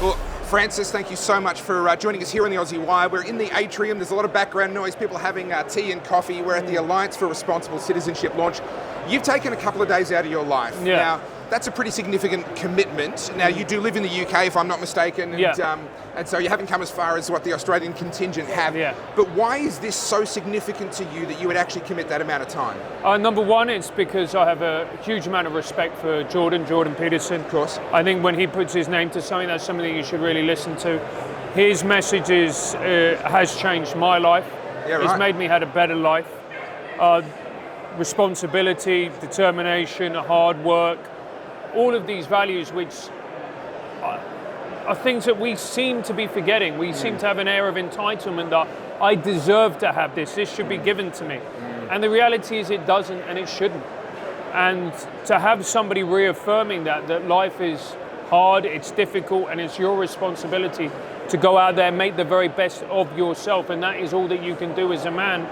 Well, Francis, thank you so much for joining us here on the Aussie Wire. We're in the atrium. There's a lot of background noise, people having tea and coffee. We're at the Alliance for Responsible Citizenship launch. You've taken a couple of days out of your life. Yeah. Now, that's a pretty significant commitment. Now, you do live in the UK, if I'm not mistaken, and so you haven't come as far as what the Australian contingent have. Yeah. But why is this so significant to you that you would actually commit that amount of time? Number one, it's because I have a huge amount of respect for Jordan Peterson. Of course. I think when he puts his name to something, that's something that you should really listen to. His messages has changed my life. Yeah, right. It's made me have a better life. Responsibility, determination, hard work, all of these values which are things that we seem to be forgetting. We seem to have an air of entitlement that I deserve to have this should be given to me. And the reality is it doesn't, and it shouldn't. And to have somebody reaffirming that life is hard, it's difficult, and it's your responsibility to go out there and make the very best of yourself, and that is all that you can do as a man,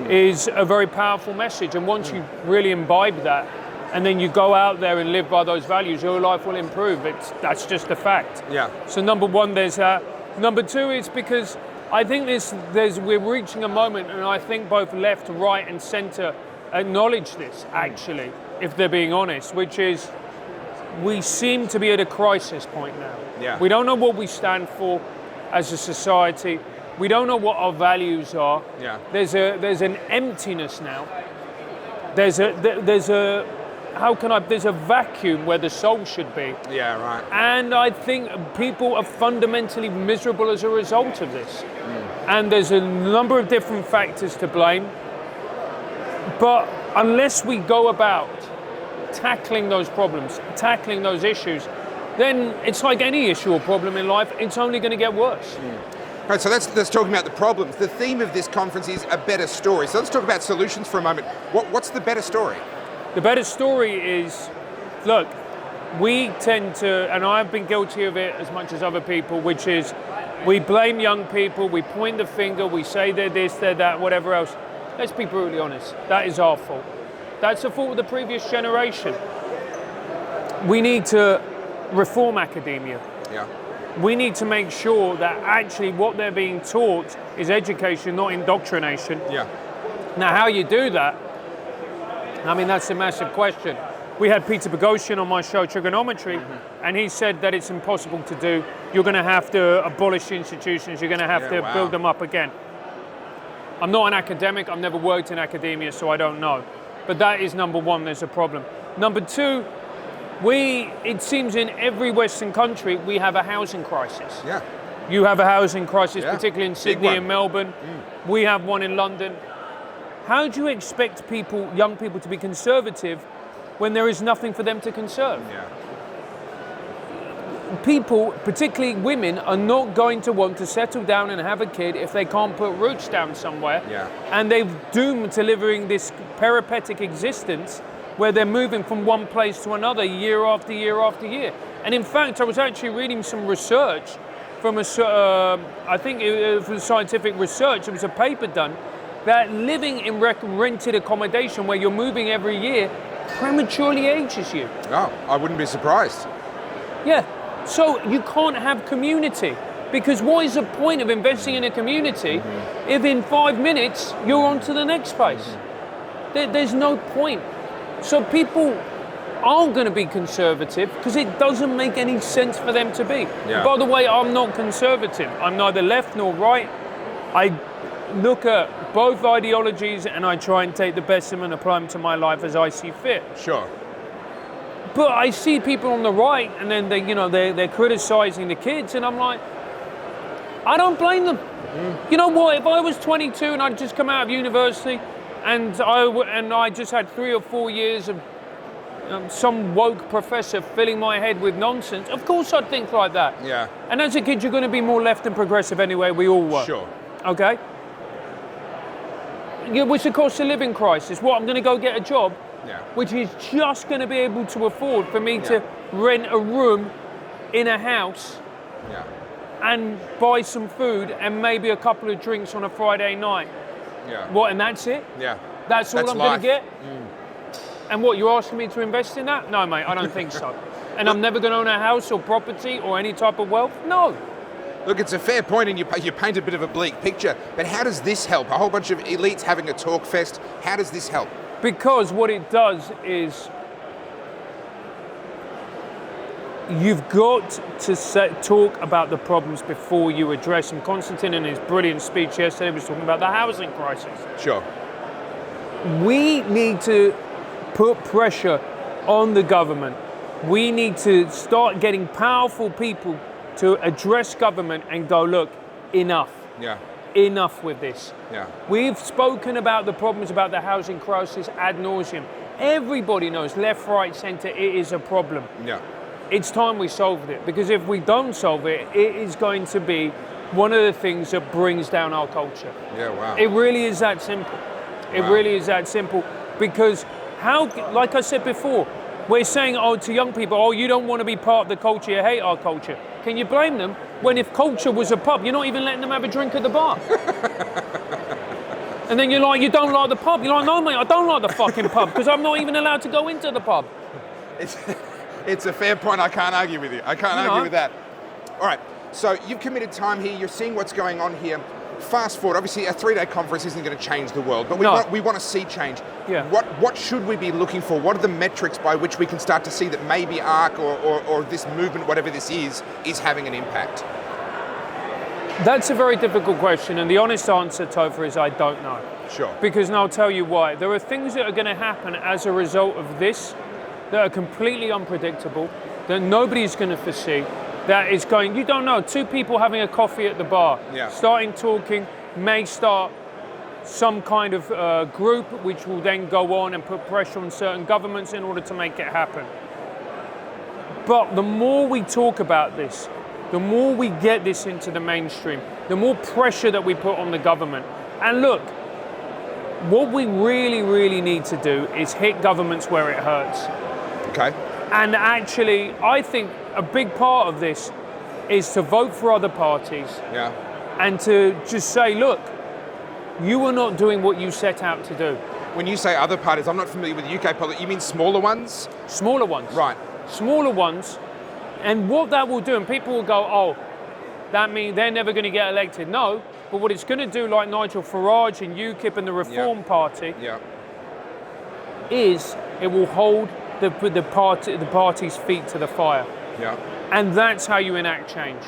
is a very powerful message. And once you really imbibe that, and then you go out there and live by those values, your life will improve. That's just a fact. Yeah. So number one, there's that. Number two, it's because I think we're reaching a moment, and I think both left, right, and centre acknowledge this, actually, if they're being honest, which is we seem to be at a crisis point now. Yeah. We don't know what we stand for as a society. We don't know what our values are. Yeah. There's an emptiness now. There's a vacuum where the soul should be. Yeah, right. And I think people are fundamentally miserable as a result of this. And there's a number of different factors to blame. But unless we go about tackling those problems, tackling those issues, then it's like any issue or problem in life, it's only going to get worse. Right, so that's talking about the problems. The theme of this conference is a better story. So let's talk about solutions for a moment. What's the better story? The better story is, look, we tend to, and I've been guilty of it as much as other people, which is we blame young people, we point the finger, we say they're this, they're that, whatever else. Let's be brutally honest, that is our fault. That's the fault of the previous generation. We need to reform academia. Yeah. We need to make sure that actually what they're being taught is education, not indoctrination. Yeah. Now, how you do that, I mean, that's a massive question. We had Peter Boghossian on my show, Triggernometry, and he said that it's impossible to do. You're going to have to abolish institutions. You're going to have to build them up again. I'm not an academic. I've never worked in academia, so I don't know. But that is number one, there's a problem. Number two, it seems in every Western country, we have a housing crisis. Yeah. You have a housing crisis, particularly in Sydney and Melbourne. We have one in London. How do you expect young people to be conservative when there is nothing for them to conserve? Yeah. People, particularly women, are not going to want to settle down and have a kid if they can't put roots down somewhere. Yeah. And they've doomed to living this peripatetic existence where they're moving from one place to another year after year after year. And in fact, I was actually reading some research from I think it was scientific research. It was a paper done that living in rented accommodation where you're moving every year prematurely ages you. Oh, I wouldn't be surprised. Yeah, so you can't have community, because what is the point of investing in a community if in 5 minutes you're on to the next place? There's no point. So people are going to be conservative because it doesn't make any sense for them to be. Yeah. By the way, I'm not conservative. I'm neither left nor right. I look at both ideologies and I try and take the best of them and apply them to my life as I see fit. Sure. But I see people on the right, and then they're criticizing the kids, and I'm like, I don't blame them. You know what? If I was 22 and I'd just come out of university, and I just had 3 or 4 years of some woke professor filling my head with nonsense, of course I'd think like that. Yeah. And as a kid, you're going to be more left and progressive anyway. We all were. Sure. Okay. Which of course, the living crisis. What, I'm going to go get a job, which is just going to be able to afford for me to rent a room in a house and buy some food and maybe a couple of drinks on a Friday night. Yeah. What, and that's it? Yeah. That's all I'm going to get? And what, you're asking me to invest in that? No, mate, I don't think so. And I'm never going to own a house or property or any type of wealth? No. Look, it's a fair point, and you paint a bit of a bleak picture, but how does this help? A whole bunch of elites having a talk fest, how does this help? Because what it does is you've got to talk about the problems before you address them. Konstantin, in his brilliant speech yesterday, was talking about the housing crisis. Sure. We need to put pressure on the government. We need to start getting powerful people to address government and go, look, enough. Yeah. Enough with this. Yeah. We've spoken about the problems about the housing crisis ad nauseum. Everybody knows, left, right, centre, it is a problem. Yeah. It's time we solved it, because if we don't solve it, it is going to be one of the things that brings down our culture. Yeah, wow. It really is that simple. It really is that simple, because like I said before, we're saying, to young people, you don't want to be part of the culture, you hate our culture. Can you blame them when if culture was a pub, you're not even letting them have a drink at the bar? And then you're like, you don't like the pub. You're like, no, mate, I don't like the fucking pub because I'm not even allowed to go into the pub. It's a fair point. I can't argue with you. I can't argue with that. All right. So you've committed time here. You're seeing what's going on here. Fast forward. Obviously, a 3-day conference isn't going to change the world, but we want to see change. Yeah. What should we be looking for? What are the metrics by which we can start to see that maybe ARC or this movement, whatever this is having an impact? That's a very difficult question, and the honest answer, Topher, is I don't know. Sure. Because, and I'll tell you why. There are things that are going to happen as a result of this that are completely unpredictable, that nobody's going to foresee, that is going, you don't know, two people having a coffee at the bar, starting talking, may start some kind of group which will then go on and put pressure on certain governments in order to make it happen. But the more we talk about this, the more we get this into the mainstream, the more pressure that we put on the government. And look, what we really, really need to do is hit governments where it hurts. Okay. And actually, I think a big part of this is to vote for other parties. Yeah. And to just say, look, you are not doing what you set out to do. When you say other parties, I'm not familiar with UK politics. You mean smaller ones? Smaller ones. Right. Smaller ones. And what that will do, and people will go, that means they're never going to get elected. No, but what it's going to do, like Nigel Farage and UKIP and the Reform Party, is it will hold the party's feet to the fire. Yeah. And that's how you enact change.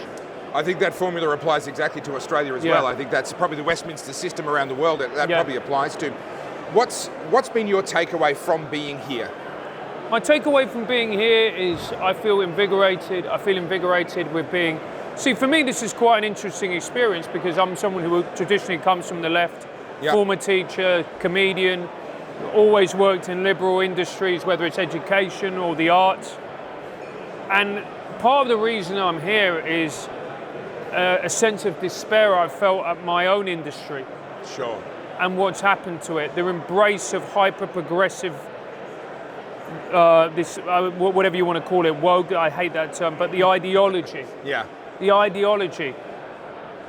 I think that formula applies exactly to Australia as well. I think that's probably the Westminster system around the world that probably applies to. What's been your takeaway from being here? My takeaway from being here is I feel invigorated. I feel invigorated with being... See, for me, this is quite an interesting experience because I'm someone who traditionally comes from the left, former teacher, comedian, always worked in liberal industries, whether it's education or the arts. And part of the reason I'm here is a sense of despair I've felt at my own industry. Sure. And what's happened to it, their embrace of hyper-progressive, whatever you want to call it, woke, I hate that term, but the ideology. Yeah. The ideology.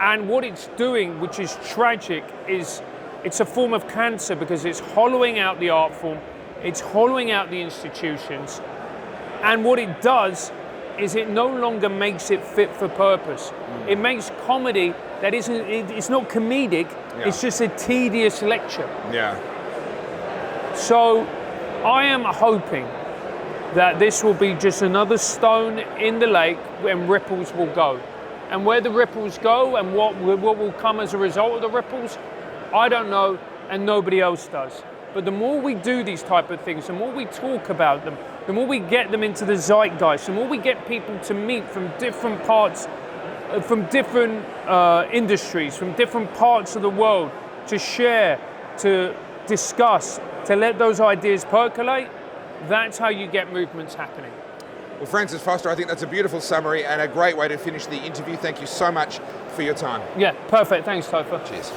And what it's doing, which is tragic, is it's a form of cancer because it's hollowing out the art form, it's hollowing out the institutions, and what it does is it no longer makes it fit for purpose. It makes comedy that it's not comedic, it's just a tedious lecture. Yeah. So I am hoping that this will be just another stone in the lake when ripples will go. And where the ripples go and what will come as a result of the ripples, I don't know, and nobody else does. But the more we do these type of things, the more we talk about them, the more we get them into the zeitgeist, the more we get people to meet from different parts, from different industries, from different parts of the world, to share, to discuss, to let those ideas percolate, that's how you get movements happening. Well, Francis Foster, I think that's a beautiful summary and a great way to finish the interview. Thank you so much for your time. Yeah, perfect. Thanks, Topher. Cheers.